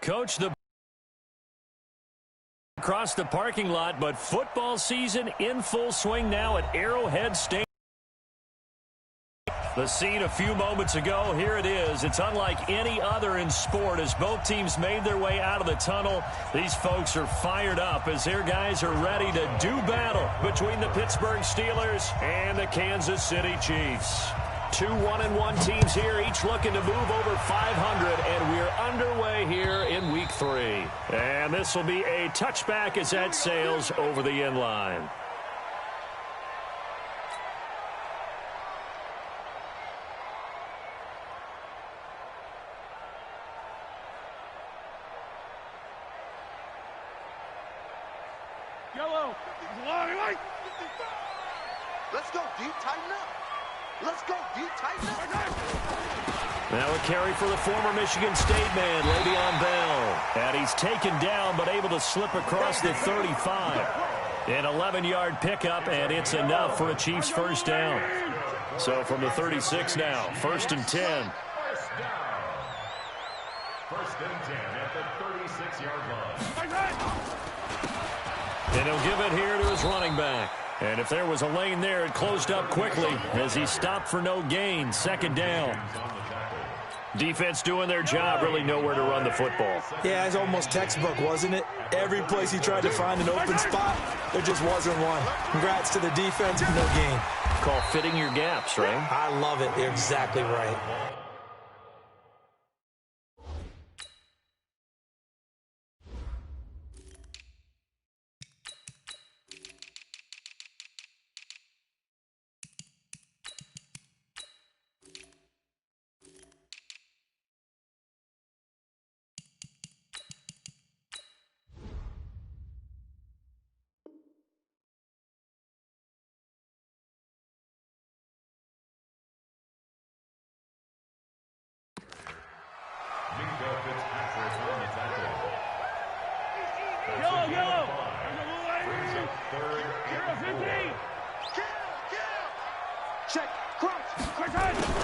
Coach, the across the parking lot, but football season in full swing now at Arrowhead Stadium. The scene a few moments ago, here it is. It's unlike any other in sport as both teams made their way out of the tunnel. These folks are fired up as their guys are ready to do battle between the Pittsburgh Steelers and the Kansas City Chiefs. Two 1-1 teams here, each looking to move over 500, and we're underway here in Week 3. And this will be a touchback as that sails over the end line. Yellow. Let's go deep, tighten up. Let's go deep, tighten up. Now a carry for the former Michigan State man, Le'Veon Bell. And he's taken down but able to slip across the 35. An 11-yard pickup, and it's enough for a Chiefs first down. So from the 36 now, 1st and 10. First and 10 at the 36-yard line. And he'll give it here to his running back. And if there was a lane there, it closed up quickly as he stopped for no gain. 2nd down. Defense doing their job, really nowhere to run the football. Yeah, it's almost textbook, wasn't it? Every place he tried to find an open spot, there just wasn't one. Congrats to the defense, no gain. Call fitting your gaps, right? I love it. You're exactly right.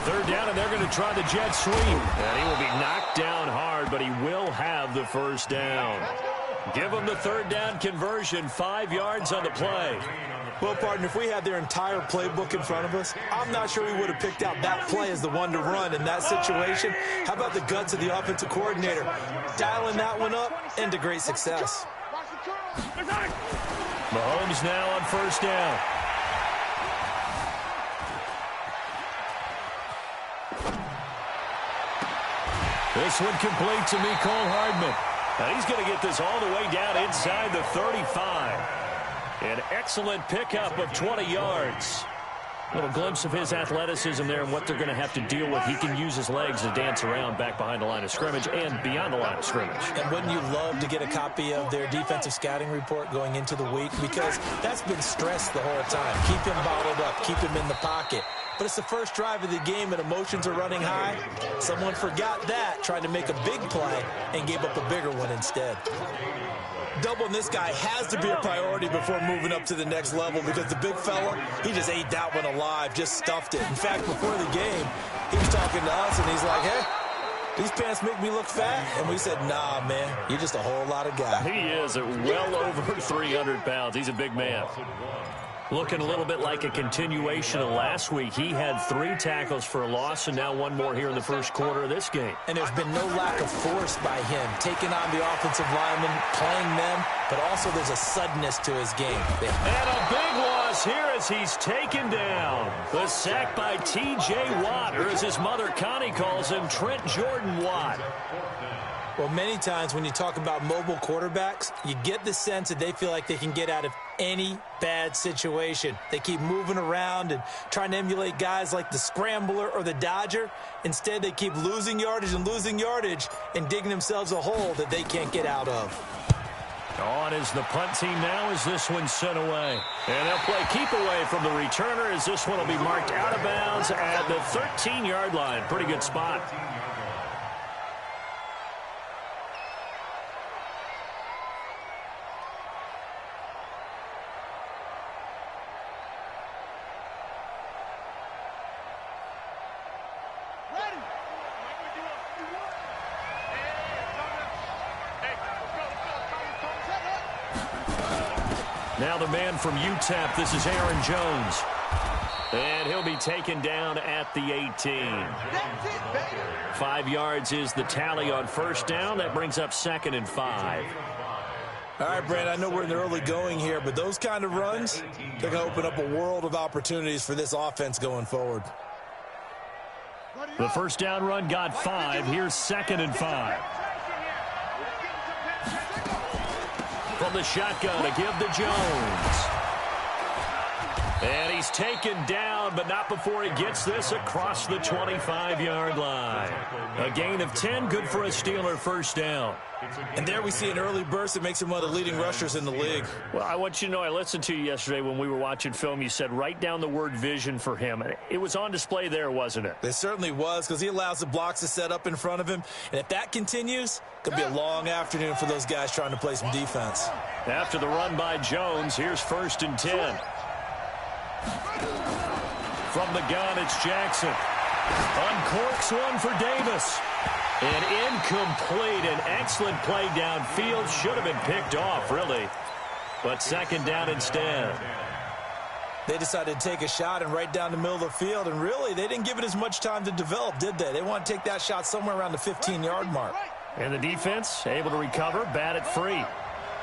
Third down, and they're going to try the jet sweep. And he will be knocked down hard, but he will have the first down. Give him the 3rd down conversion, 5 yards on the play. Well, partner, if we had their entire playbook in front of us, I'm not sure we would have picked out that play as the one to run in that situation. How about the guts of the offensive coordinator? Dialing that one up into great success. Mahomes now on 1st down. This one complete to Mecole Hardman. Now he's going to get this all the way down inside the 35. An excellent pickup of 20 yards. A little glimpse of his athleticism there and what they're going to have to deal with. He can use his legs to dance around back behind the line of scrimmage and beyond the line of scrimmage. And wouldn't you love to get a copy of their defensive scouting report going into the week? Because that's been stressed the whole time. Keep him bottled up. Keep him in the pocket. But it's the first drive of the game and emotions are running high. Someone forgot that, tried to make a big play, and gave up a bigger one instead. Doubling this guy has to be a priority before moving up to the next level because the big fella, he just ate that one alive, just stuffed it. In fact, before the game, he was talking to us, and he's like, hey, these pants make me look fat. And we said, nah, man, you're just a whole lot of guy. He is at well over 300 pounds. He's a big man. Looking a little bit like a continuation of last week. He had 3 tackles for a loss, and now 1 more here in the first quarter of this game. And there's been no lack of force by him, taking on the offensive linemen, playing them, but also there's a suddenness to his game. And a big loss here as he's taken down. The sack by T.J. Watt, or as his mother Connie calls him, Trent Jordan Watt. Well, many times when you talk about mobile quarterbacks, you get the sense that they feel like they can get out of any bad situation. They keep moving around and trying to emulate guys like the Scrambler or the Dodger. Instead, they keep losing yardage and digging themselves a hole that they can't get out of. On is the punt team now as this one's sent away. And they'll play keep away from the returner as this one will be marked out of bounds at the 13-yard line. Pretty good spot. Now the man from UTEP, this is Aaron Jones. And he'll be taken down at the 18. That's it, baby. 5 yards is the tally on first down. That brings up 2nd and 5. All right, Brandon, I know we're in the early going here, but those kind of runs, they're going to open up a world of opportunities for this offense going forward. The first down run got 5. Here's 2nd and 5. From the shotgun to give to Jones. And he's taken down, but not before he gets this across the 25-yard line. A gain of 10, good for a Steeler first down. And there we see an early burst that makes him one of the leading rushers in the league. Well, I want you to know, I listened to you yesterday when we were watching film. You said write down the word vision for him. And it was on display there, wasn't it? It certainly was, because he allows the blocks to set up in front of him. And if that continues, it could be a long afternoon for those guys trying to play some defense. After the run by Jones, here's 1st and 10. From the gun, it's Jackson. Uncorks one for Davis. An incomplete, an excellent play downfield. Should have been picked off, really. But 2nd down instead. They decided to take a shot and right down the middle of the field. And really, they didn't give it as much time to develop, did they? They want to take that shot somewhere around the 15-yard mark. And the defense able to recover, bat it free.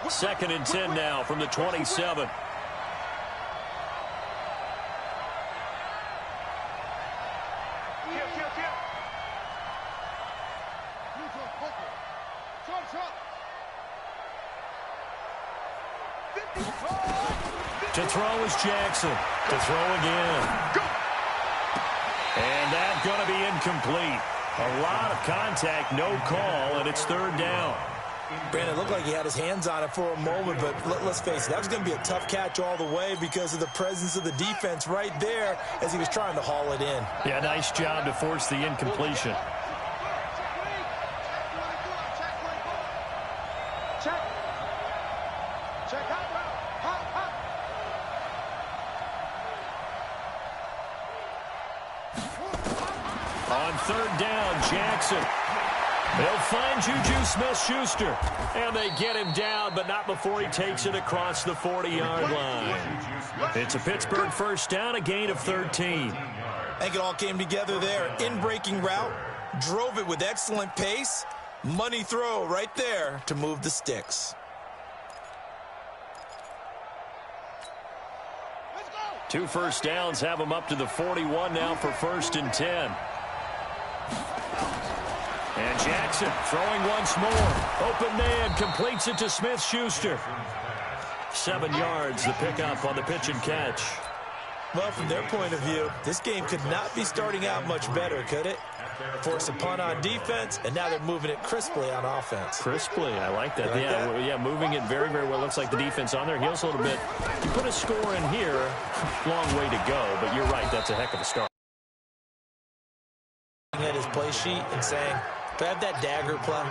2nd and 10 now from the 27. To throw is Jackson. To throw again. And that's going to be incomplete. A lot of contact, no call, and it's 3rd down. Brandon, it looked like he had his hands on it for a moment, but let's face it, that was going to be a tough catch all the way because of the presence of the defense right there as he was trying to haul it in. Yeah, nice job to force the incompletion. On 3rd down, Jackson. They'll find Juju Smith-Schuster. And they get him down, but not before he takes it across the 40-yard line. It's a Pittsburgh first down, a gain of 13. I think it all came together there. In-breaking route, drove it with excellent pace. Money throw right there to move the sticks. Two first downs have him up to the 41 now for 1st and 10. And Jackson throwing once more. Open man completes it to Smith-Schuster. 7 yards, the pickup on the pitch and catch. Well, from their point of view, this game could not be starting out much better, could it? Force a punt on defense, and now they're moving it crisply on offense. Crisply, I like that. Yeah, moving it very, very well. Looks like the defense on their heels a little bit. You put a score in here, long way to go, but you're right, that's a heck of a start. At his play sheet and saying, do I have that dagger play?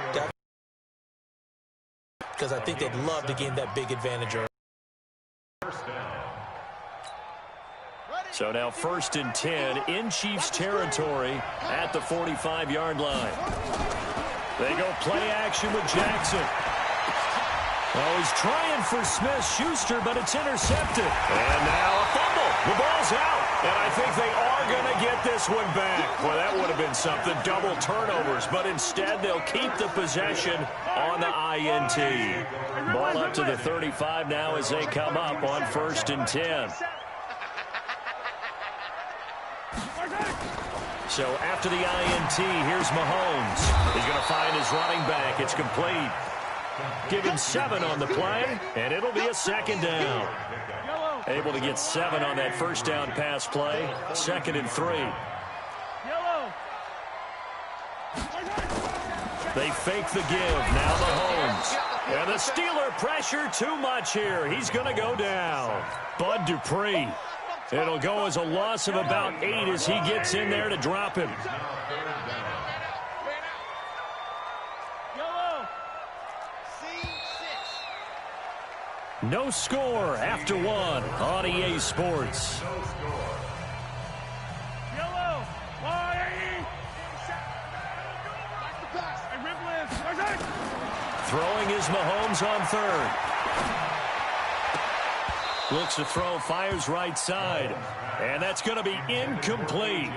Because I think they'd love to gain that big advantage early. So now 1st and 10 in Chiefs territory at the 45-yard line. They go play action with Jackson. Oh, he's trying for Smith-Schuster, but it's intercepted. And now a fumble. The ball's out. And I think they are going to get this one back. Well, that would have been something. Double turnovers. But instead, they'll keep the possession on the INT. Ball up to the 35 now as they come up on 1st and 10. So after the INT, here's Mahomes. He's going to find his running back. It's complete. Give him 7 on the play, and it'll be a 2nd down. Able to get 7 on that first down pass play. 2nd and 3. They fake the give. Now Mahomes. And the Steeler pressure too much here. He's going to go down. Bud Dupree. It'll go as a loss of about 8 as he gets in there to drop him. No score after 1 on EA Sports. Throwing is Mahomes on 3rd. Looks to throw, fires right side. And that's going to be incomplete.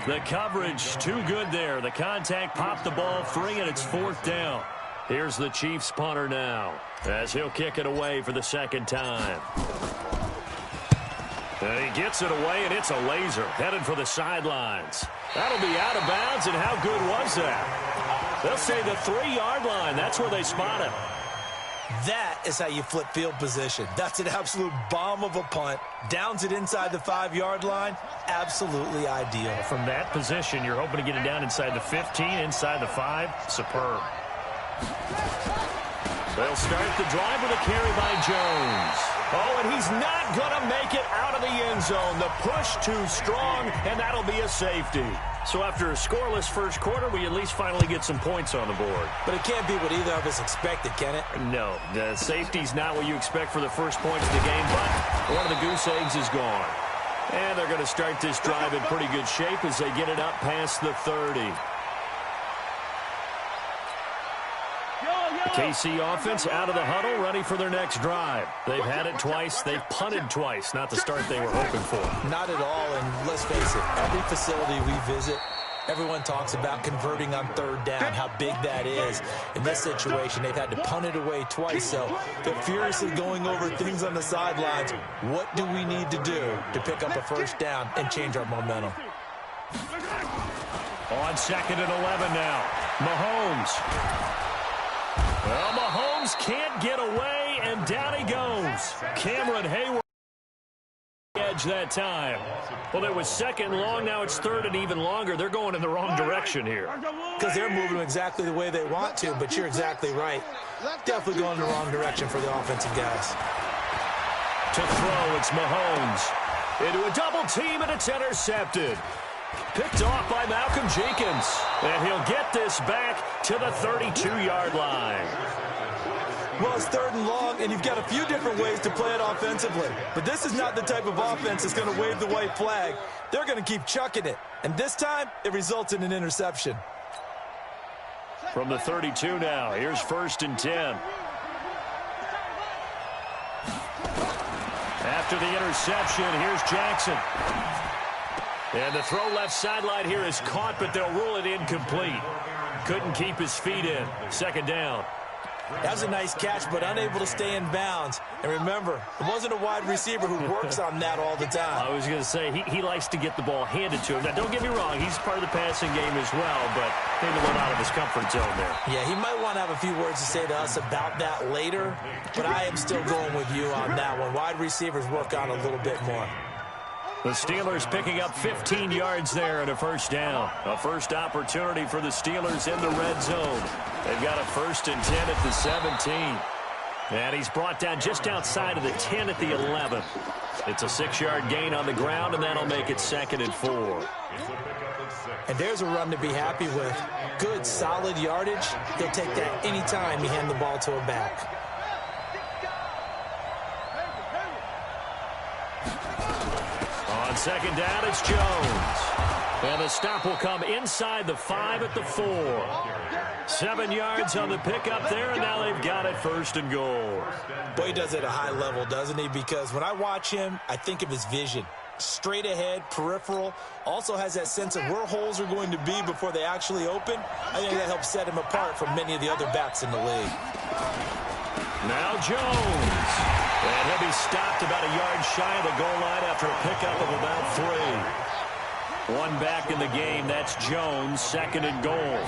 The coverage too good there. The contact popped the ball free, and it's 4th down. Here's the Chiefs punter now as he'll kick it away for the second time. And he gets it away, and it's a laser headed for the sidelines. That'll be out of bounds, and how good was that? They'll say the 3-yard line. That's where they spot him. That is how you flip field position. That's an absolute bomb of a punt. Downs it inside the 5-yard line. Absolutely ideal. From that position, you're hoping to get it down inside the 15, inside the 5. Superb. They'll start the drive with a carry by Jones. Oh, and he's not going to make it out of the end zone. The push too strong, and that'll be a safety. So after a scoreless first quarter, we at least finally get some points on the board. But it can't be what either of us expected, can it? No, the safety's not what you expect for the first points of the game, but one of the goose eggs is gone. And they're going to start this drive in pretty good shape as they get it up past the 30. KC offense out of the huddle, ready for their next drive. They've had it twice. They've punted twice. Not the start they were hoping for. Not at all, and let's face it, every facility we visit, everyone talks about converting on 3rd down, how big that is. In this situation, they've had to punt it away twice, so they're furiously going over things on the sidelines. What do we need to do to pick up a first down and change our momentum? On 2nd and 11 now, Mahomes. Well, Mahomes can't get away, and down he goes. Cameron Hayward edge that time. Well, it was 2nd long. Now it's 3rd and even longer. They're going in the wrong direction here. Because they're moving exactly the way they want to, but you're exactly right. Definitely going in the wrong direction for the offensive guys. To throw, it's Mahomes. Into a double team, and it's intercepted. Picked off by Malcolm Jenkins. And he'll get this back to the 32-yard line. Well, it's 3rd and long, and you've got a few different ways to play it offensively. But this is not the type of offense that's going to wave the white flag. They're going to keep chucking it. And this time, it results in an interception. From the 32 now, here's 1st and 10. After the interception, here's Jackson. And the throw left sideline here is caught, but they'll rule it incomplete. Couldn't keep his feet in. 2nd down. That was a nice catch, but unable to stay in bounds. And remember, it wasn't a wide receiver who works on that all the time. I was going to say, he likes to get the ball handed to him. Now, don't get me wrong, he's part of the passing game as well, but maybe a little out of his comfort zone there. Yeah, he might want to have a few words to say to us about that later, but I am still going with you on that one. Wide receivers work on a little bit more. The Steelers picking up 15 yards there and a first down. A first opportunity for the Steelers in the red zone. They've got a 1st and 10 at the 17. And he's brought down just outside of the 10 at the 11. It's a 6-yard gain on the ground, and that'll make it 2nd and 4. And there's a run to be happy with. Good, solid yardage. He'll take that any time you hand the ball to a back. On 2nd down, it's Jones. And the stop will come inside the 5 at the 4. 7 yards on the pickup there, and now they've got it 1st and goal. Boy, he does it at a high level, doesn't he? Because when I watch him, I think of his vision. Straight ahead, peripheral, also has that sense of where holes are going to be before they actually open. I think that helps set him apart from many of the other backs in the league. Now Jones. And he'll be stopped about a yard shy of the goal line after a pickup of about 3. One back in the game, that's Jones, 2nd and goal.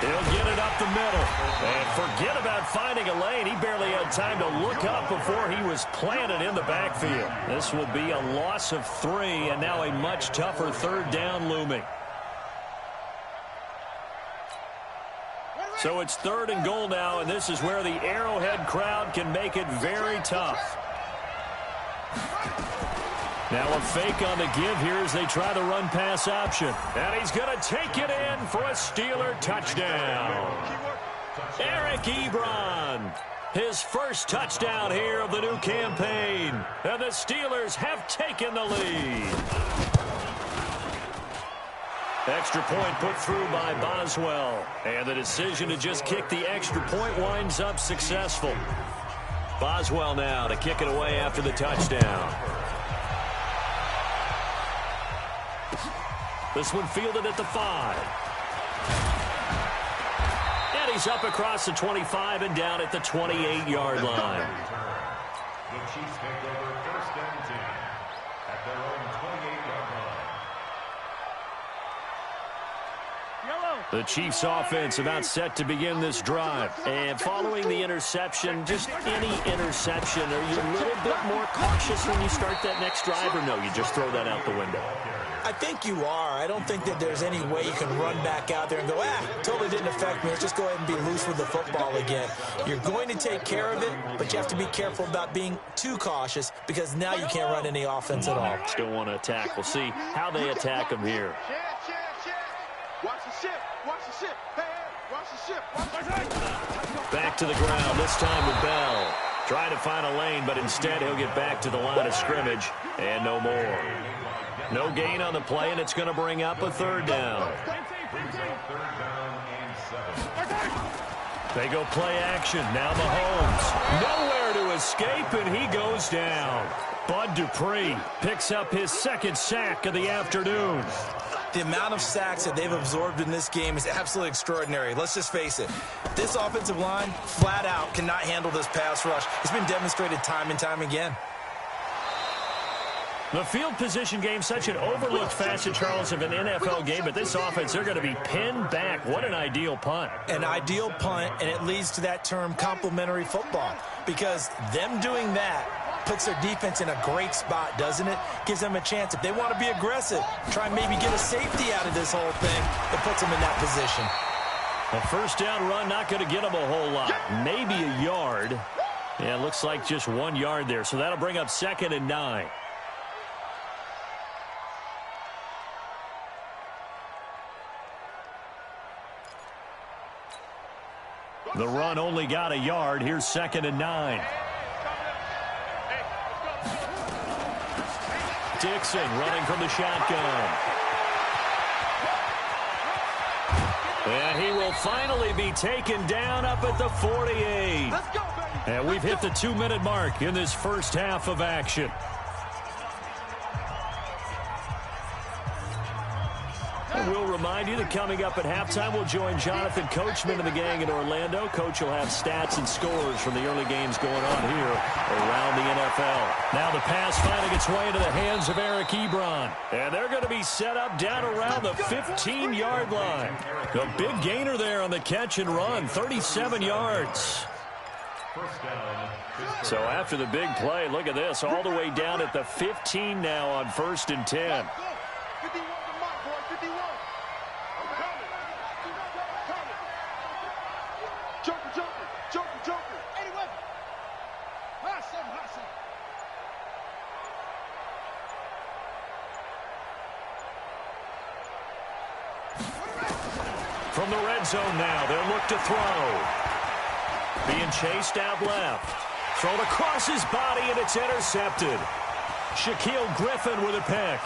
He'll get it up the middle. And forget about finding a lane. He barely had time to look up before he was planted in the backfield. This will be a loss of 3, and now a much tougher 3rd down looming. So it's 3rd and goal now, and this is where the Arrowhead crowd can make it very tough. Now a fake on the give here as they try the run-pass option. And he's going to take it in for a Steeler touchdown. Eric Ebron, his first touchdown here of the new campaign. And the Steelers have taken the lead. Extra point put through by Boswell. And the decision to just kick the extra point winds up successful. Boswell now to kick it away after the touchdown. This one fielded at the 5. And he's up across the 25 and down at the 28-yard line. The Chiefs take over 1st and 10 at their own 28-yard line. The Chiefs offense about set to begin this drive. And following the interception, just any interception, are you a little bit more cautious when you start that next drive, or no, you just throw that out the window? I think you are. I don't think that there's any way you can run back out there and go, totally didn't affect me. Let's just go ahead and be loose with the football again. You're going to take care of it, but you have to be careful about being too cautious because now you can't run any offense at all. Still want to attack. We'll see how they attack them here. Watch the ship. Watch the ship. Hey, watch the ship. Watch the ship. Back to the ground, this time with Bell. Trying to find a lane, but instead he'll get back to the line of scrimmage and no more. No gain on the play, and it's going to bring up a 3rd down. They go play action. Now Mahomes. Nowhere to escape, and he goes down. Bud Dupree picks up his 2nd sack of the afternoon. The amount of sacks that they've absorbed in this game is absolutely extraordinary. Let's just face it. This offensive line, flat out, cannot handle this pass rush. It's been demonstrated time and time again. The field position game, such an overlooked facet, Charles, of an NFL game, but this offense, they're going to be pinned back. What an ideal punt. An ideal punt, and it leads to that term complementary football, because them doing that puts their defense in a great spot, doesn't it? Gives them a chance. If they want to be aggressive, try and maybe get a safety out of this whole thing, it puts them in that position. A 1st down run, not going to get them a whole lot. Maybe a yard. Yeah, it looks like just 1 yard there, so that'll bring up 2nd and 9. The run only got a yard. Here's 2nd and 9. Dixon running from the shotgun. And he will finally be taken down up at the 48. Let's go, baby. And we've hit the 2-minute mark in this first half of action. We'll remind you that coming up at halftime, we'll join Jonathan Coachman and the gang in Orlando. Coach will have stats and scores from the early games going on here around the NFL. Now the pass finding its way into the hands of Eric Ebron. And they're going to be set up down around the 15-yard line. A big gainer there on the catch and run, 37 yards. So after the big play, look at this, all the way down at the 15 now on 1st and 10. 51 to Mike, boy. 51. Joker, Joker, Joker, Joker. 81. Hot something, hot something. From the red zone now, they'll look to throw. Being chased out left. Thrown across his body, and it's intercepted. Shaquille Griffin with a pick.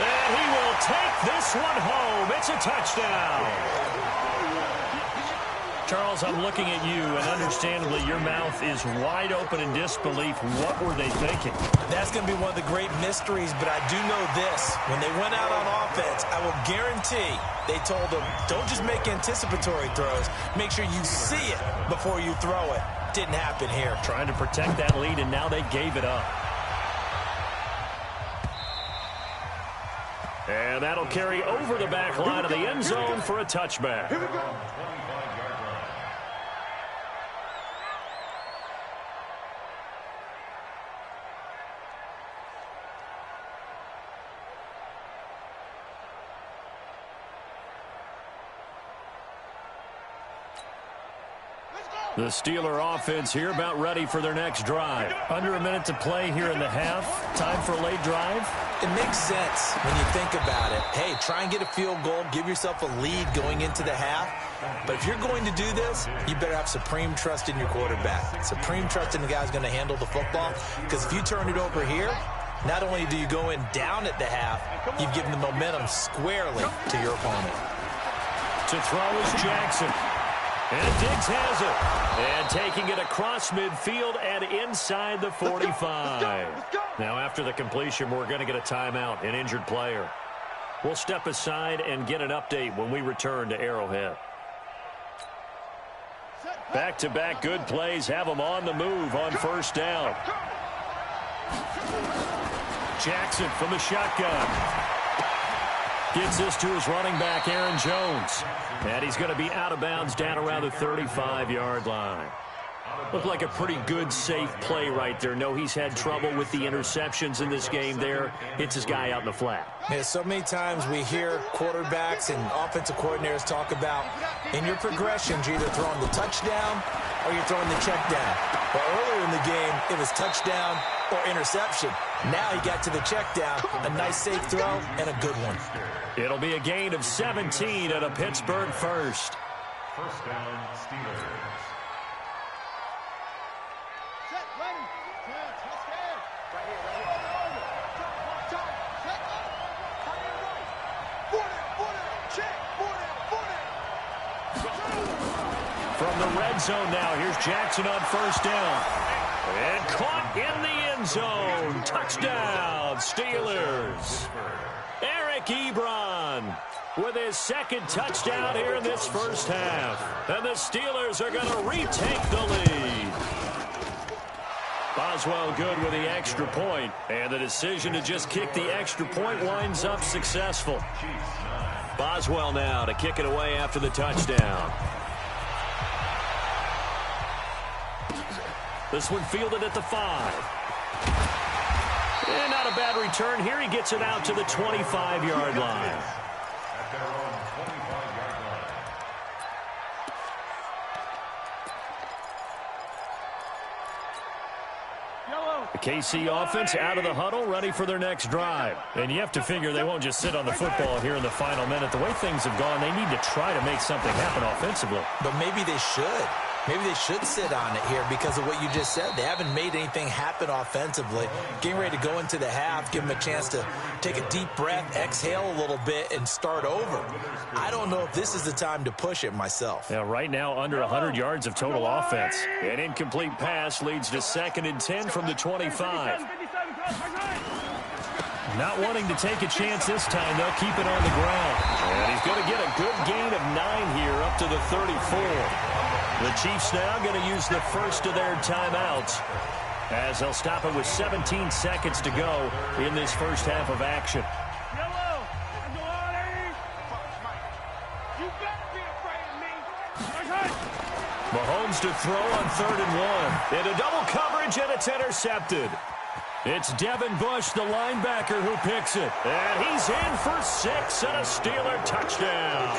And he will take this one home. It's a touchdown. Charles, I'm looking at you, and understandably, your mouth is wide open in disbelief. What were they thinking? That's going to be one of the great mysteries, but I do know this. When they went out on offense, I will guarantee they told them, don't just make anticipatory throws. Make sure you see it before you throw it. Didn't happen here. Trying to protect that lead, and now they gave it up. And that'll carry over the back line of the end zone for a touchback. Here we go. The Steeler offense here about ready for their next drive. Under a minute to play here in the half. Time for a late drive. It makes sense when you think about it. Hey, try and get a field goal. Give yourself a lead going into the half. But if you're going to do this, you better have supreme trust in your quarterback. Supreme trust in the guy who's going to handle the football. Because if you turn it over here, Not only do you go in down at the half, you've given the momentum squarely to your opponent. To throw is Jackson. And Diggs has it. And taking it across midfield and inside the 45. Now, after the completion, we're going to get a timeout, an injured player. We'll step aside and get an update when we return to Arrowhead. Back-to-back good plays have them on the move on first down. Jackson from the shotgun. Gets this to his running back, Aaron Jones. And he's going to be out of bounds down around the 35-yard line. Looked like a pretty good, safe play right there. No, he's had trouble with the interceptions in this game there. Hits his guy out in the flat. Yeah, so many times we hear quarterbacks and offensive coordinators talk about in your progressions, you're either throwing the touchdown or you're throwing the check down. But earlier in the game, it was touchdown or interception. Now he got to the check down, a nice safe throw, and a good one. It'll be a gain of 17 at a Pittsburgh first. First down, Steelers. From the red zone now, here's Jackson on first down. And caught in the end zone. Touchdown, Steelers. Eric Ebron with his second touchdown here in this first half. And the Steelers are going to retake the lead. Boswell good with the extra point, and the decision to just kick the extra point winds up successful. Boswell now to kick it away after the touchdown. This one fielded at the 5. And not a bad return here. He gets it out to the 25-yard line. At their own 25-yard line. The KC offense out of the huddle, ready for their next drive. And you have to figure they won't just sit on the football here in the final minute. The way things have gone, they need to try to make something happen offensively. But maybe they should. Maybe they should sit on it here because of what you just said. They haven't made anything happen offensively. Getting ready to go into the half, give them a chance to take a deep breath, exhale a little bit, and start over. I don't know if this is the time to push it myself. Yeah, right now under 100 yards of total offense. An incomplete pass leads to 2nd and 10 from the 25. Not wanting to take a chance this time, they'll keep it on the ground. And he's going to get a good gain of 9 here up to the 34. The Chiefs now going to use the first of their timeouts as they'll stop it with 17 seconds to go in this first half of action. Mahomes to throw on 3rd and 1. Into double coverage, and it's intercepted. It's Devin Bush, the linebacker, who picks it. And he's in for 6 and a Steeler touchdown.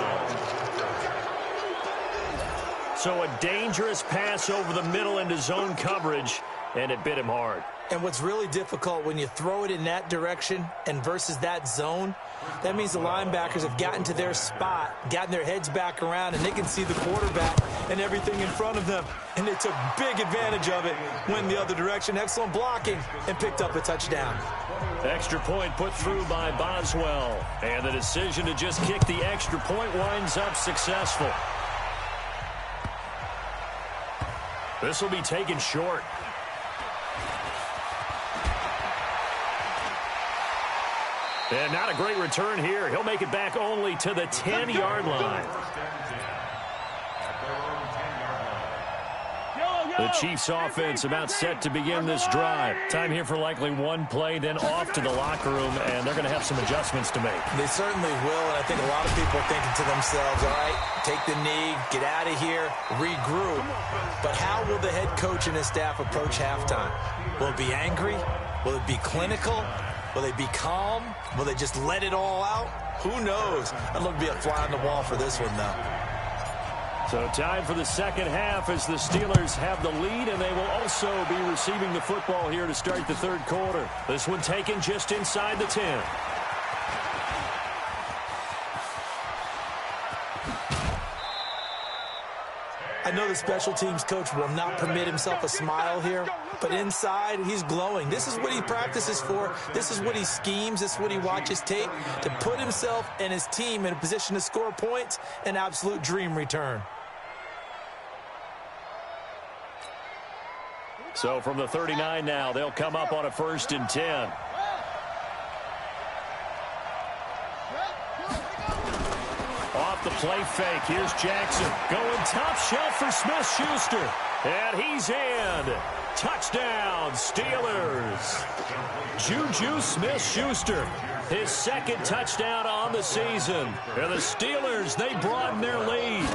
So a dangerous pass over the middle into zone coverage, and it bit him hard. And what's really difficult when you throw it in that direction and versus that zone, that means the linebackers have gotten to their spot, gotten their heads back around, and they can see the quarterback and everything in front of them. And they took big advantage of it, went the other direction, excellent blocking, and picked up a touchdown. Extra point put through by Boswell. And the decision to just kick the extra point winds up successful. This will be taken short. And not a great return here. He'll make it back only to the 10-yard line. The Chiefs offense about set to begin this drive. Time here for likely one play, then off to the locker room, and they're going to have some adjustments to make. They certainly will, and I think a lot of people are thinking to themselves, all right, take the knee, get out of here, regroup. But how will the head coach and his staff approach halftime? Will it be angry? Will it be clinical? Will they be calm? Will they just let it all out? Who knows? I'd love to be a fly on the wall for this one, though. So time for the second half as the Steelers have the lead, and they will also be receiving the football here to start the third quarter. This one taken just inside the 10. I know the special teams coach will not permit himself a smile here, but inside, he's glowing. This is what he practices for. This is what he schemes. This is what he watches tape to put himself and his team in a position to score points. An absolute dream return. So from the 39 now, they'll come up on a 1st and 10. Off the play fake, here's Jackson. Going top shelf for Smith-Schuster. And he's in. Touchdown, Steelers. Juju Smith-Schuster, his 2nd touchdown on the season. And the Steelers, they broaden their lead.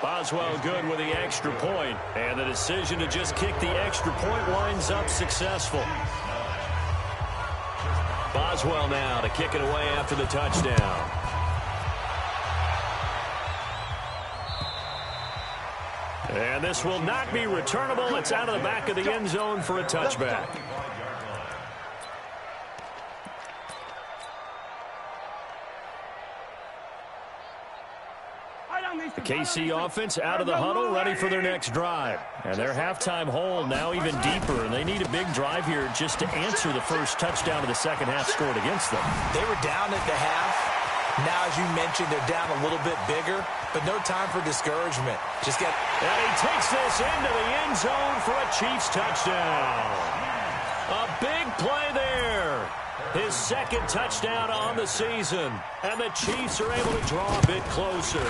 Boswell good with the extra point. And the decision to just kick the extra point winds up successful. Boswell now to kick it away after the touchdown. And this will not be returnable. It's out of the back of the end zone for a touchback. The KC offense out of the huddle, ready for their next drive. And their halftime hole now even deeper, and they need a big drive here just to answer the first touchdown of the second half scored against them. They were down at the half. Now, as you mentioned, they're down a little bit bigger, but no time for discouragement. Just get... And he takes this into the end zone for a Chiefs touchdown. A big play there. His 2nd touchdown on the season. And the Chiefs are able to draw a bit closer.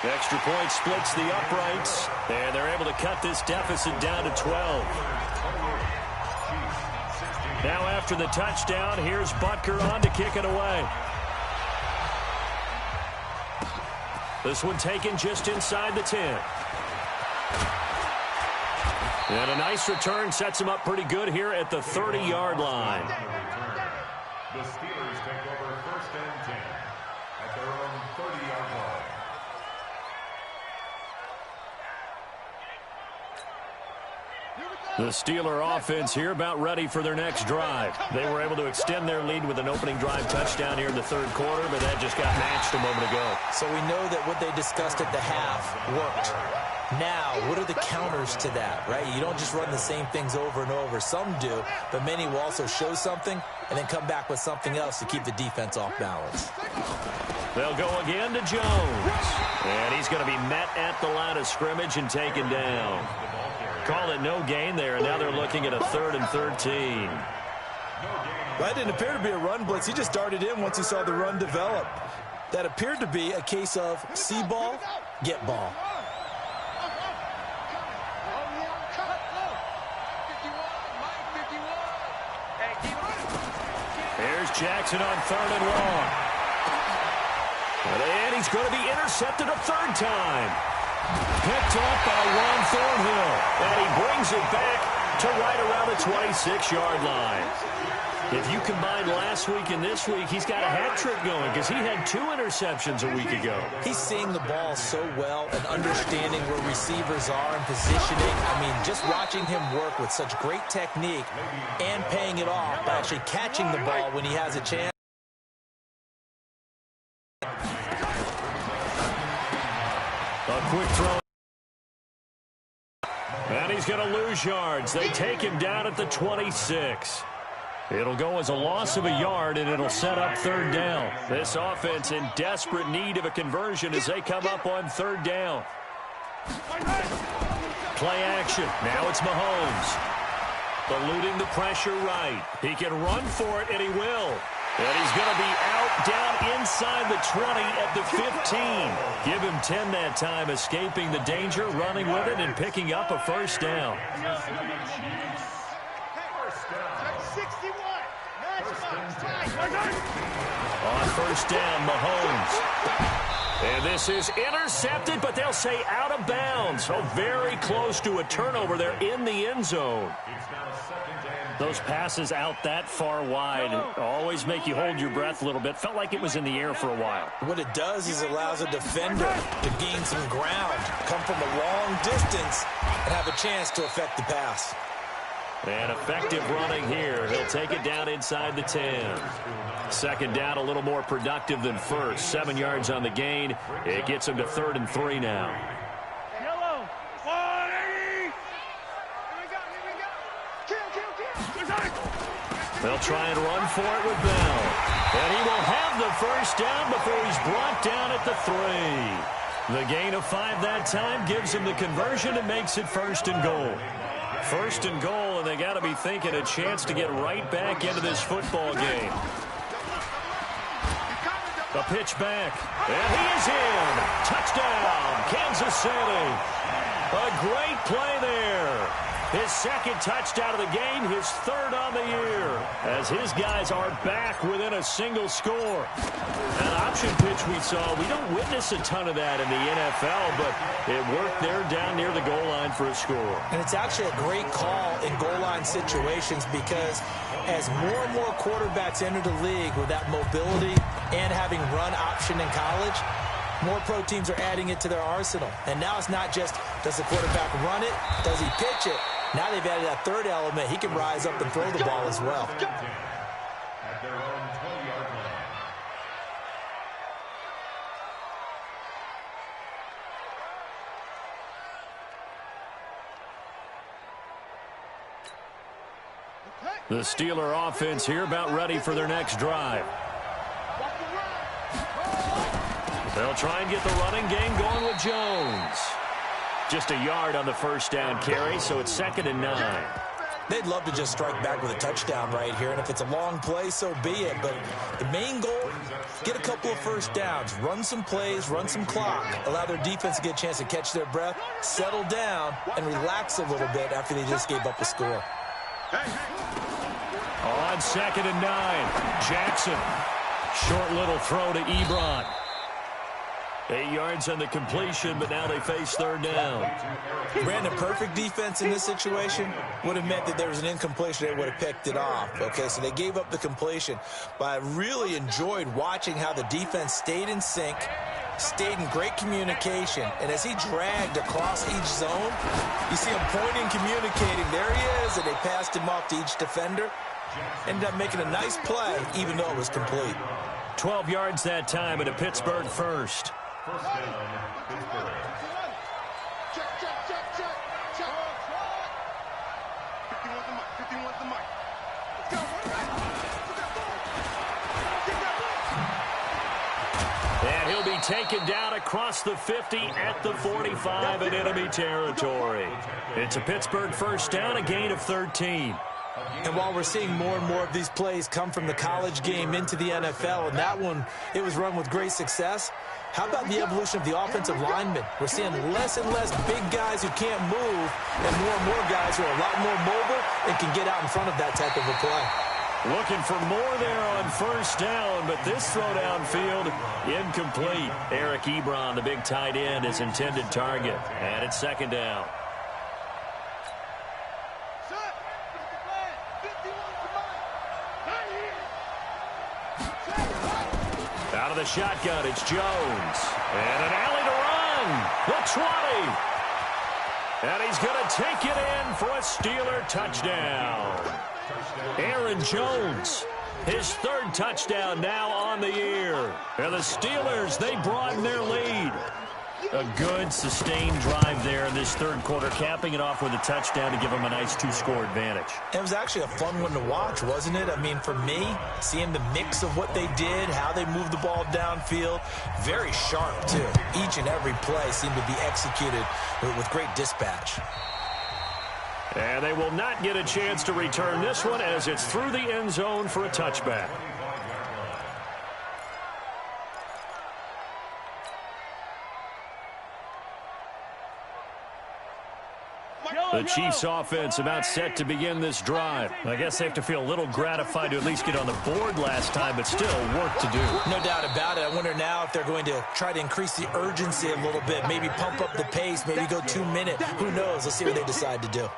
Extra point splits the uprights, and they're able to cut this deficit down to 12. Now after the touchdown, here's Butker on to kick it away. This one taken just inside the 10. And a nice return sets him up pretty good here at the 30-yard line. The Steelers take over 1st and 10 at their own 30-yard line. The Steeler offense here about ready for their next drive. They were able to extend their lead with an opening drive touchdown here in the 3rd quarter, but that just got matched a moment ago. So we know that what they discussed at the half worked. Now, what are the counters to that, right? You don't just run the same things over and over. Some do, but many will also show something and then come back with something else to keep the defense off balance. They'll go again to Jones. And he's going to be met at the line of scrimmage and taken down. Call it no gain there, and now they're looking at a 3rd and 13. That didn't appear to be a run blitz. He just darted in once he saw the run develop. That appeared to be a case of see ball, get ball. Here's Jackson on 3rd and long. And he's going to be intercepted a 3rd time. Picked up by Juan Thornhill. And he brings it back to right around the 26-yard line. If you combine last week and this week, he's got a hat trick going because he had 2 interceptions a week ago. He's seeing the ball so well and understanding where receivers are and positioning. I mean, just watching him work with such great technique and paying it off by actually catching the ball when he has a chance. A quick throw. And he's going to lose yards. They take him down at the 26. It'll go as a loss of a yard, and it'll set up 3rd down. This offense in desperate need of a conversion as they come up on 3rd down. Play action. Now it's Mahomes. Eluding the pressure right. He can run for it, and he will. And he's going to be out down inside the 20 at the 15. Give him 10 that time, escaping the danger, running with it, and picking up a 1st down. On 1st down, Mahomes. And this is intercepted, but they'll say out of bounds. So very close to a turnover there in the end zone. Those passes out that far wide always make you hold your breath a little bit. Felt like it was in the air for a while. What it does is it allows a defender to gain some ground, come from a long distance, and have a chance to affect the pass. And effective running here. He'll take it down inside the 10. Second down, a little more productive than first. 7 yards on the gain. It gets him to 3rd and 3 now. Yellow. 180. They'll try and run for it with Bell. And he will have the first down before he's brought down at the 3. The gain of 5 that time gives him the conversion and makes it 1st and goal. 1st and goal, and they got to be thinking a chance to get right back into this football game. A pitch back, and he is in. Touchdown, Kansas City. A great play there. His 2nd touchdown of the game, his 3rd on the year, as his guys are back within a single score. That option pitch we saw, we don't witness a ton of that in the NFL, but it worked there down near the goal line for a score. And it's actually a great call in goal line situations because as more and more quarterbacks enter the league with that mobility and having run option in college, more pro teams are adding it to their arsenal. And now it's not just, does the quarterback run it? Does he pitch it? Now they've added that 3rd element. He can rise up and throw the ball as well. At their own 20-yard line. The Steeler offense here about ready for their next drive. They'll try and get the running game going with Jones. Just a yard on the first down carry, so it's 2nd and 9. They'd love to just strike back with a touchdown right here, and if it's a long play, so be it. But the main goal, get a couple of first downs, run some plays, run some clock, allow their defense to get a chance to catch their breath, settle down, and relax a little bit after they just gave up a score. On 2nd and 9, Jackson. Short little throw to Ebron. 8 yards on the completion, but now they face 3rd down. Brandon, perfect defense in this situation would have meant that there was an incompletion. They would have picked it off. Okay, so they gave up the completion. But I really enjoyed watching how the defense stayed in sync, stayed in great communication. And as he dragged across each zone, you see him pointing, communicating. There he is, and they passed him off to each defender. Ended up making a nice play, even though it was complete. 12 yards that time and a Pittsburgh first. First down, Pittsburgh. Check. 51 the mic. Let's go. And he'll be taken down across the 50 at the 45 in enemy territory. It's a Pittsburgh first down, a gain of 13. And while we're seeing more and more of these plays come from the college game into the NFL, and that one, it was run with great success, how about the evolution of the offensive linemen? We're seeing less and less big guys who can't move and more guys who are a lot more mobile and can get out in front of that type of a play. Looking for more there on first down, but this throw downfield, incomplete. Eric Ebron, the big tight end, his intended target. And it's 2nd down. Out of the shotgun, it's Jones. And an alley to run. The 20. And he's going to take it in for a Steeler touchdown. Aaron Jones, his 3rd touchdown now on the year. And the Steelers, they broaden their lead. A good, sustained drive there in this 3rd quarter, capping it off with a touchdown to give them a nice 2-score advantage. It was actually a fun one to watch, wasn't it? I mean, for me, seeing the mix of what they did, how they moved the ball downfield, very sharp, too. Each and every play seemed to be executed with great dispatch. And they will not get a chance to return this one as it's through the end zone for a touchback. The Chiefs offense about set to begin this drive. I guess they have to feel a little gratified to at least get on the board last time, but still work to do. No doubt about it. I wonder now if they're going to try to increase the urgency a little bit, maybe pump up the pace, maybe go 2-minute. Who knows? Let's see what they decide to do.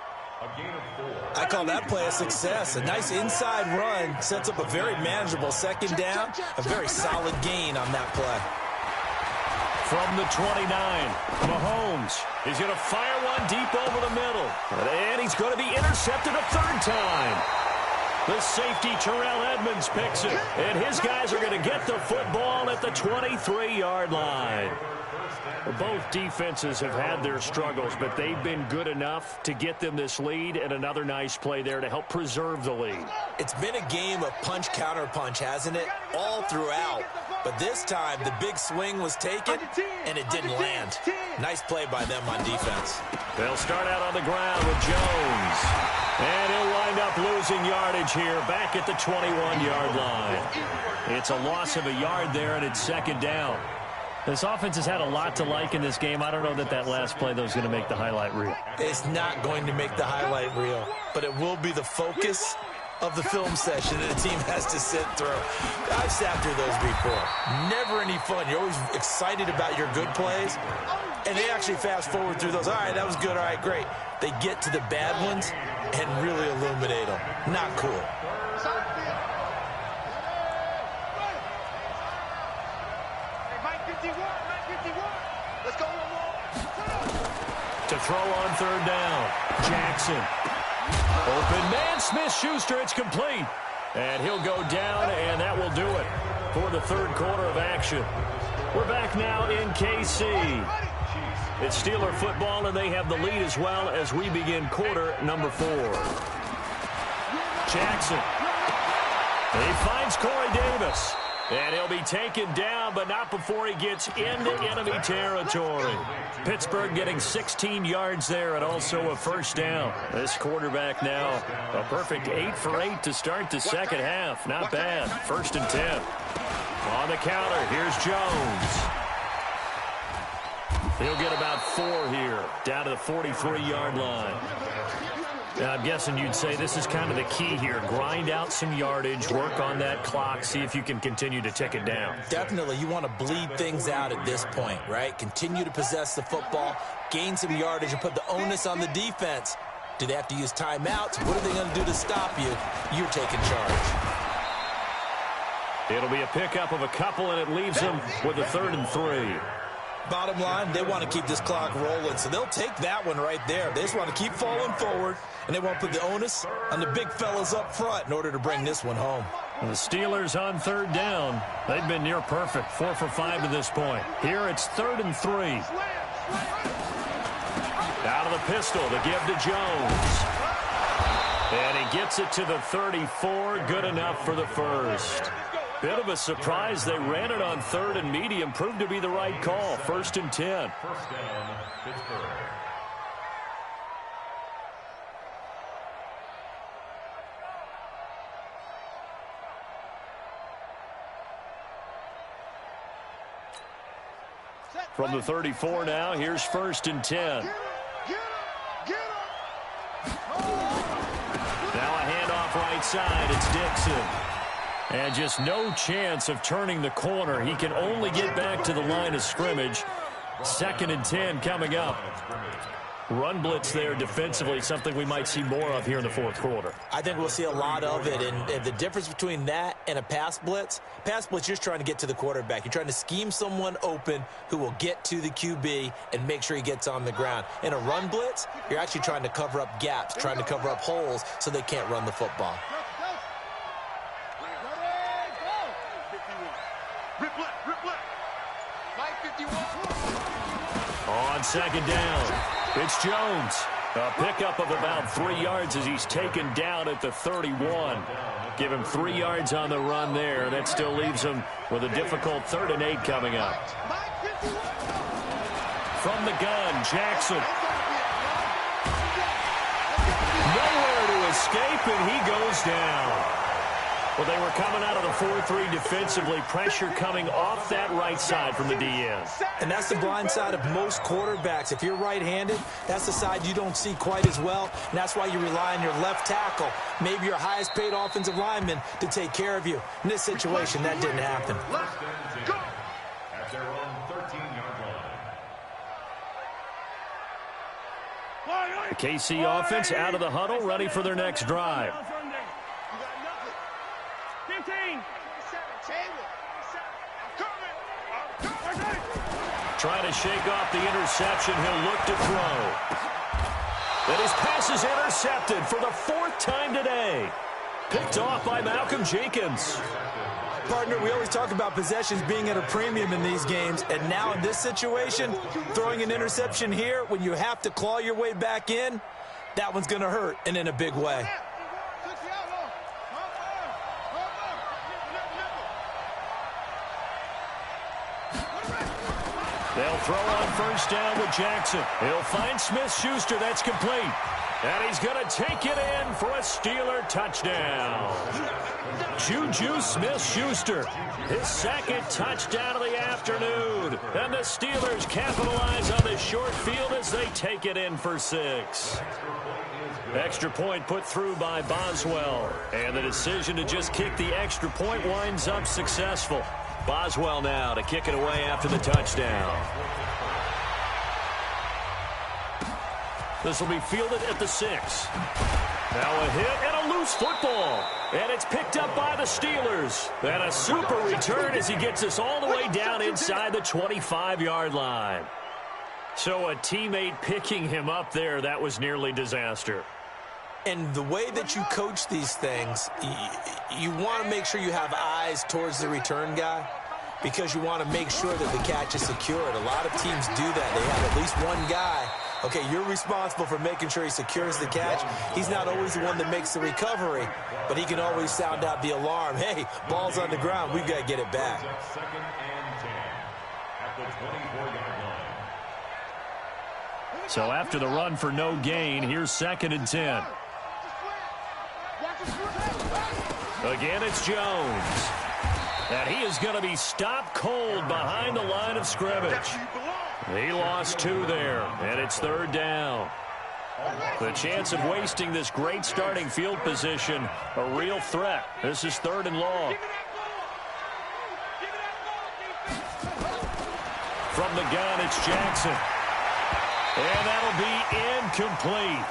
I call that play a success. A nice inside run sets up a very manageable 2nd down, a very solid gain on that play. From the 29, Mahomes is going to fire one deep over the middle. And he's going to be intercepted a third time. The safety, Terrell Edmonds, picks it. And his guys are going to get the football at the 23-yard line. Both defenses have had their struggles, but they've been good enough to get them this lead, and another nice play there to help preserve the lead. It's been a game of punch-counter-punch, hasn't it? All throughout. But this time, the big swing was taken, and it didn't land. Nice play by them on defense. They'll start out on the ground with Jones. And he'll wind up losing yardage here back at the 21-yard line. It's a loss of a yard there, and it's second down. This offense has had a lot to like in this game. I don't know that that last play, though, is going to make the highlight reel. It's not going to make the highlight reel, but it will be the focus of the film session that a team has to sit through. I've sat through those before. Never any fun. You're always excited about your good plays, and they actually fast forward through those. All right, that was good. All right, great. They get to the bad ones and really illuminate them. Not cool. To throw on third down, Jackson. Open man, Smith-Schuster, it's complete. And he'll go down, and that will do it for the third quarter of action. We're back now in KC. It's Steeler football, and they have the lead as well as we begin quarter number 4. Jackson. He finds Corey Davis. And he'll be taken down, but not before he gets into enemy territory. Pittsburgh getting 16 yards there and also a first down. This quarterback now a perfect 8 for 8 to start the second half. Not bad. 1st and 10. On the counter, here's Jones. He'll get about 4 here, down to the 43-yard line. Now, I'm guessing you'd say this is kind of the key here. Grind out some yardage, work on that clock, see if you can continue to tick it down. Definitely. You want to bleed things out at this point, right? Continue to possess the football, gain some yardage, and put the onus on the defense. Do they have to use timeouts? What are they going to do to stop you? You're taking charge. It'll be a pickup of a couple, and it leaves them with a 3rd and 3. Bottom line, they want to keep this clock rolling, so they'll take that one right there. They just want to keep falling forward, and they want to put the onus on the big fellas up front in order to bring this one home. The Steelers on 3rd down. They've been near perfect, 4 for 5 to this point. Here it's 3rd and 3. Out of the pistol, the give to Jones. And he gets it to the 34, good enough for the first. Bit of a surprise. They ran it on 3rd and medium. Proved to be the right call. 1st and 10. First down, Pittsburgh. From the 34 now, here's 1st and 10. Now a handoff right side. It's Dixon. And just no chance of turning the corner. He can only get back to the line of scrimmage. 2nd and 10 coming up. Run blitz there defensively, something we might see more of here in the 4th quarter. I think we'll see a lot of it, and the difference between that and a pass blitz, you're just trying to get to the quarterback. You're trying to scheme someone open who will get to the QB and make sure he gets on the ground. In a run blitz, you're actually trying to cover up gaps, trying to cover up holes so they can't run the football. On 2nd down, it's Jones. A pickup of about 3 yards as he's taken down at the 31. Give him 3 yards on the run there. That still leaves him with a difficult 3rd and 8 coming up. From the gun, Jackson. Nowhere to escape, and he goes down. Well, they were coming out of the 4-3 defensively. Pressure coming off that right side from the DN. And that's the blind side of most quarterbacks. If you're right-handed, that's the side you don't see quite as well. And that's why you rely on your left tackle, maybe your highest-paid offensive lineman, to take care of you. In this situation, that didn't happen. At their own 13-yard line. The KC offense out of the huddle, ready for their next drive. 15. trying to shake off the interception. He'll look to throw. And his pass is intercepted for the 4th time today. Picked off by Malcolm Jenkins. Partner, we always talk about possessions being at a premium in these games, and now in this situation, throwing an interception here when you have to claw your way back in, that one's going to hurt, and in a big way. They'll throw on first down with Jackson. He'll find Smith-Schuster. That's complete. And he's going to take it in for a Steeler touchdown. Juju Smith-Schuster, his 2nd touchdown of the afternoon. And the Steelers capitalize on the short field as they take it in for 6. Extra point put through by Boswell. And the decision to just kick the extra point winds up successful. Boswell now to kick it away after the touchdown. This will be fielded at the 6. Now a hit and a loose football. And it's picked up by the Steelers. And a super return as he gets us all the way down inside the 25-yard line. So a teammate picking him up there, that was nearly disaster. And the way that you coach these things, you want to make sure you have eyes towards the return guy because you want to make sure that the catch is secured. A lot of teams do that. They have at least one guy. Okay, you're responsible for making sure he secures the catch. He's not always the one that makes the recovery, but he can always sound out the alarm. Hey, ball's on the ground. We've got to get it back. 2nd and 10 at the 24-yard line. So after the run for no gain, here's 2nd and 10. Again, it's Jones. And he is going to be stopped cold behind the line of scrimmage. He lost 2 there, and it's 3rd down. The chance of wasting this great starting field position, a real threat. This is 3rd and long. From the gun, it's Jackson. And that'll be incomplete.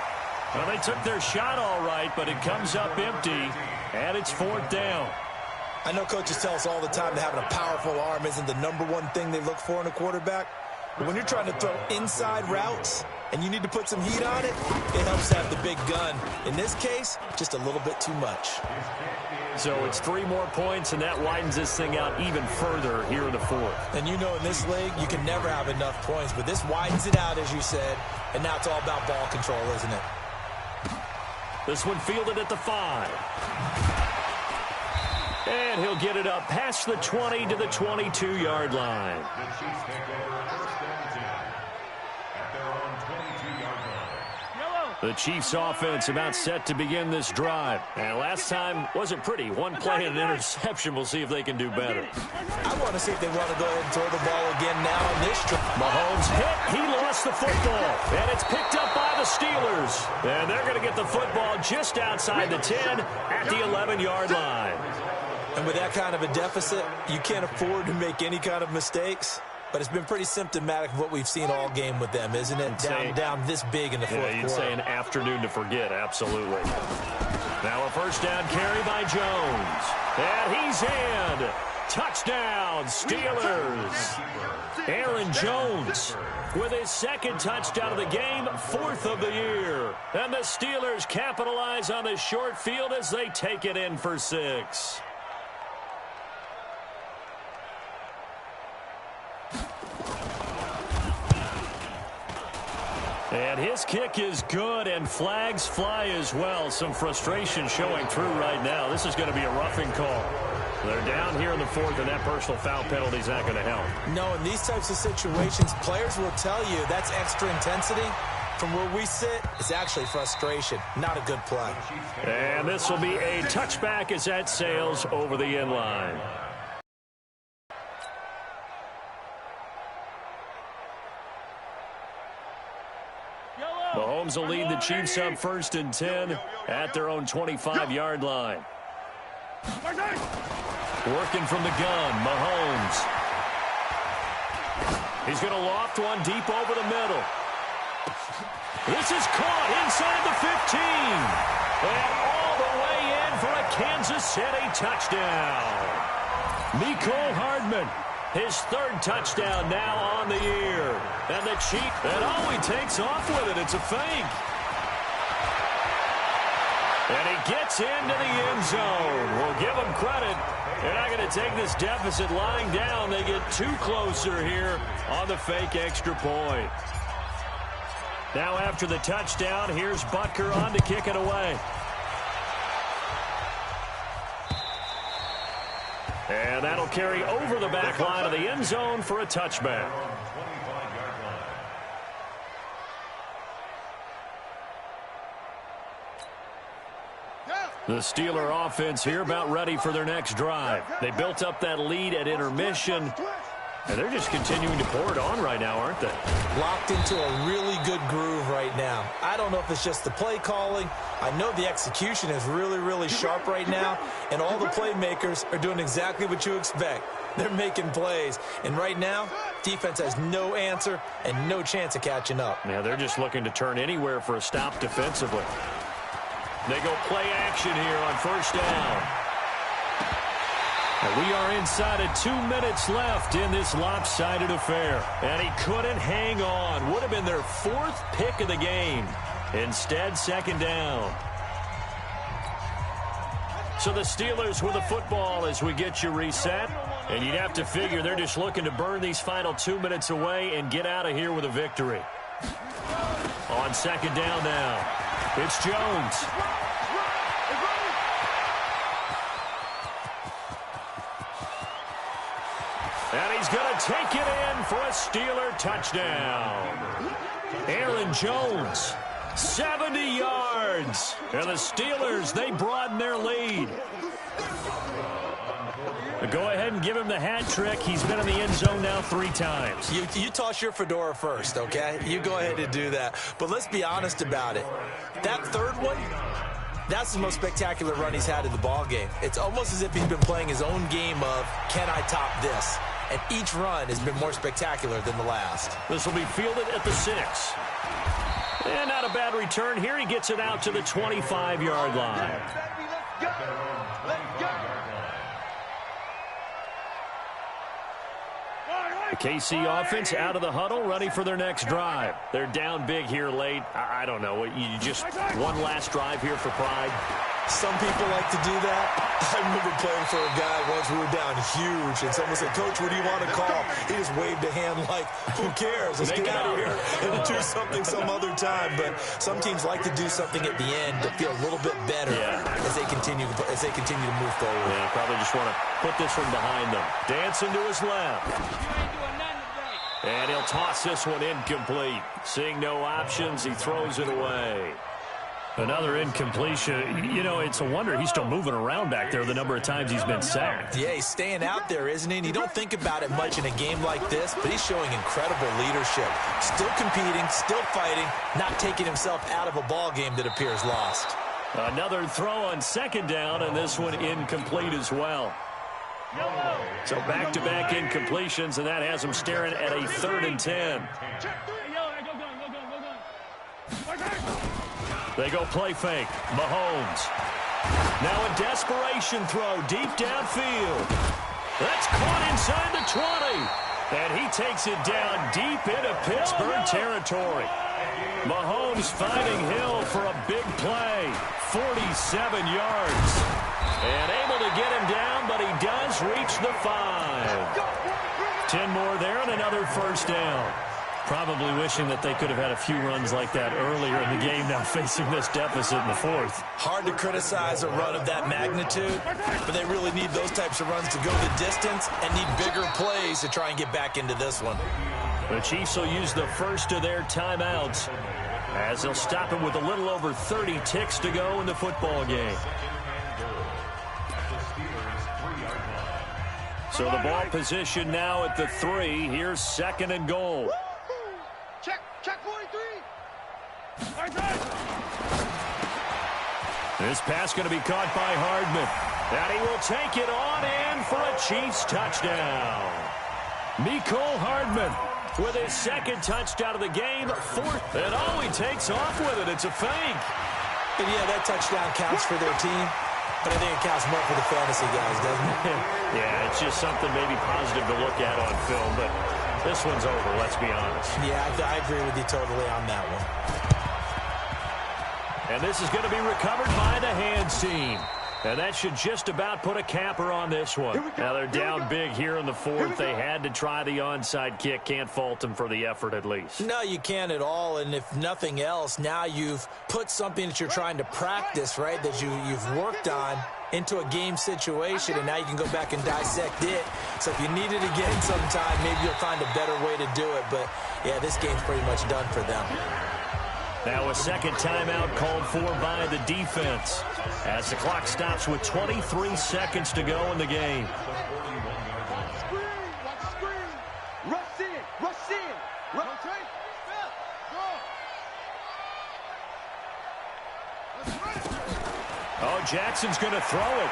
Well, they took their shot all right, but it comes up empty, and it's 4th down. I know coaches tell us all the time that having a powerful arm isn't the #1 thing they look for in a quarterback. But when you're trying to throw inside routes and you need to put some heat on it, it helps to have the big gun. In this case, just a little bit too much. So it's 3 more points, and that widens this thing out even further here in the 4th. And you know in this league, you can never have enough points, but this widens it out, as you said, and now it's all about ball control, isn't it? This one fielded at the 5. And he'll get it up past the 20 to the 22-yard line. The Chiefs take over 1st and 10 at their own 22-yard line. The Chiefs offense about set to begin this drive. And last time wasn't pretty. 1 play and an interception. We'll see if they can do better. I want to see if they want to go ahead and throw the ball again now on this drive. Mahomes hit. He lost the football. And it's picked up by the Steelers. And they're going to get the football just outside the 10 at the 11-yard line. And with that kind of a deficit, you can't afford to make any kind of mistakes. But it's been pretty symptomatic of what we've seen all game with them, isn't it? Down this big in the 4th quarter. You'd say an afternoon to forget, absolutely. Now a first down carry by Jones. And he's in. Touchdown, Steelers. Aaron Jones with his 2nd touchdown of the game, 4th of the year. And the Steelers capitalize on the short field as they take it in for 6. And his kick is good, and flags fly as well. Some frustration showing through right now. This is going to be a roughing call. They're down here in the 4th, and that personal foul penalty is not going to help. No, in these types of situations, players will tell you that's extra intensity. From where we sit, it's actually frustration. Not a good play. And this will be a touchback as that sails over the end line. Mahomes will lead the Chiefs up 1st and 10 at their own 25-yard line. Working from the gun, Mahomes. He's going to loft one deep over the middle. This is caught inside the 15. And all the way in for a Kansas City touchdown. Mecole Hardman His third touchdown now on the year. And the Chief, and he takes off with it. It's a fake. And he gets into the end zone. We'll give him credit. They're not going to take this deficit lying down. They get too closer here on the fake extra point. Now after the touchdown, here's Butker on to kick it away. And that'll carry over the back line of the end zone for a touchback. The Steeler offense here about ready for their next drive. They built up that lead at intermission, and they're just continuing to pour it on right now, aren't they? Locked into a really good groove right now. I don't know if it's just the play calling. I know the execution is really, really sharp right now, and all the playmakers are doing exactly what you expect. They're making plays, and right now, defense has no answer and no chance of catching up. Yeah, they're just looking to turn anywhere for a stop defensively. They go play action here on first down. And we are inside of 2 minutes left in this lopsided affair. And he couldn't hang on. Would have been their fourth pick of the game. Instead, second down. So the Steelers with the football as we get you reset. And you'd have to figure they're just looking to burn these final 2 minutes away and get out of here with a victory. On second down now, it's Jones. And he's going to take it in for a Steeler touchdown. Aaron Jones, 70 yards. And the Steelers, they broaden their lead. Go ahead and give him the hat trick. He's been in the end zone now 3 times. You toss your fedora first, okay? You go ahead and do that. But let's be honest about it. That third one, that's the most spectacular run he's had in the ball game. It's almost as if he's been playing his own game of, can I top this? And each run has been more spectacular than the last. This will be fielded at the 6. And not a bad return here. He gets it out to the 25-yard line. The KC offense out of the huddle, ready for their next drive. They're down big here late. I don't know. You just one last drive here for pride. Some people like to do that. I remember playing for a guy once. We were down huge, and someone said, "Coach, what do you want to call?" He just waved a hand like, "Who cares? Let's get out of here and do something some other time." But some teams like to do something at the end to feel a little bit better as they continue to move forward. Yeah, probably just want to put this one behind them. Dancing to his left. And he'll toss this one incomplete. Seeing no options, he throws it away. Another incompletion. You know, it's a wonder he's still moving around back there the number of times he's been sacked. Yeah, he's staying out there, isn't he? And you don't think about it much in a game like this, but he's showing incredible leadership. Still competing, still fighting, not taking himself out of a ball game that appears lost. Another throw on second down, and this one incomplete as well. So back-to-back incompletions, and that has him staring at a 3rd and 10. They go play fake. Mahomes. Now a desperation throw deep downfield. That's caught inside the 20. And he takes it down deep into Pittsburgh territory. Mahomes finding Hill for a big play. 47 yards. And able to get him down, but he does reach the 5. 10 more there and another first down. Probably wishing that they could have had a few runs like that earlier in the game, now facing this deficit in the 4th. Hard to criticize a run of that magnitude, but they really need those types of runs to go the distance and need bigger plays to try and get back into this one. The Chiefs will use the first of their timeouts as they'll stop him with a little over 30 ticks to go in the football game. So the ball position now at the 3. Here's 2nd and goal. Check 43. This pass going to be caught by Hardman. And he will take it on in for a Chiefs touchdown. Mecole Hardman with his 2nd touchdown of the game. 4th. And he takes off with it. It's a fake. And yeah, that touchdown counts for their team. But I think it counts more for the fantasy guys, doesn't it? Yeah, it's just something maybe positive to look at on film, but this one's over, let's be honest. Yeah, I agree with you totally on that one. And this is going to be recovered by the hands team. And that should just about put a capper on this one. Now they're down big here in the fourth. They had to try the onside kick. Can't fault them for the effort at least. No, you can't at all. And if nothing else, now you've put something that you're trying to practice, right, that you've worked on into a game situation, and now you can go back and dissect it. So if you need it again sometime, maybe you'll find a better way to do it. But, yeah, this game's pretty much done for them. Now a second timeout called for by the defense as the clock stops with 23 seconds to go in the game. Watch the screen. Watch the screen. Rush in. Rush in. Rotate. Oh, Jackson's going to throw it.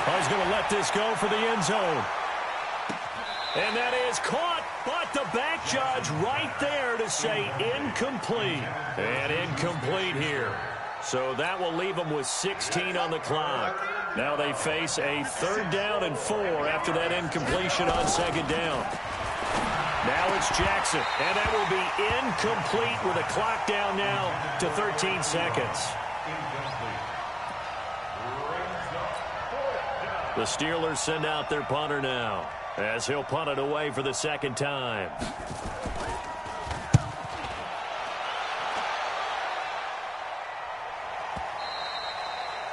Oh, he's going to let this go for the end zone. And that is caught, but the back judge right there to say incomplete. And incomplete here. So that will leave them with 16 on the clock. Now they face a 3rd down and 4 after that incompletion on 2nd down. Now it's Jackson, and that will be incomplete with a clock down now to 13 seconds. The Steelers send out their punter now, as he'll punt it away for the 2nd time.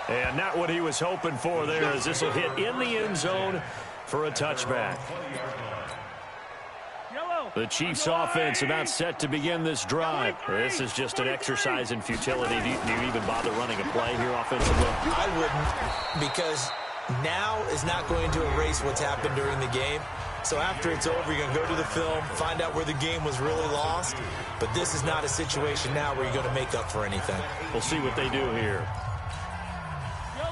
And not what he was hoping for there, as this will hit in the end zone for a touchback. The Chiefs offense about set to begin this drive. This is just an exercise in futility. Do you even bother running a play here offensively? I wouldn't, because now is not going to erase what's happened during the game. So after it's over, you're going to go to the film, find out where the game was really lost. But this is not a situation now where you're going to make up for anything. We'll see what they do here.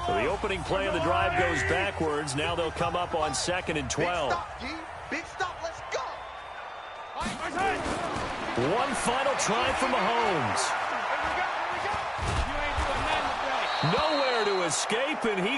So the opening play of the drive goes backwards. Now they'll come up on 2nd and 12. Big stop, G. Big stop. Let's go. One final try for Mahomes. Nowhere to escape, and he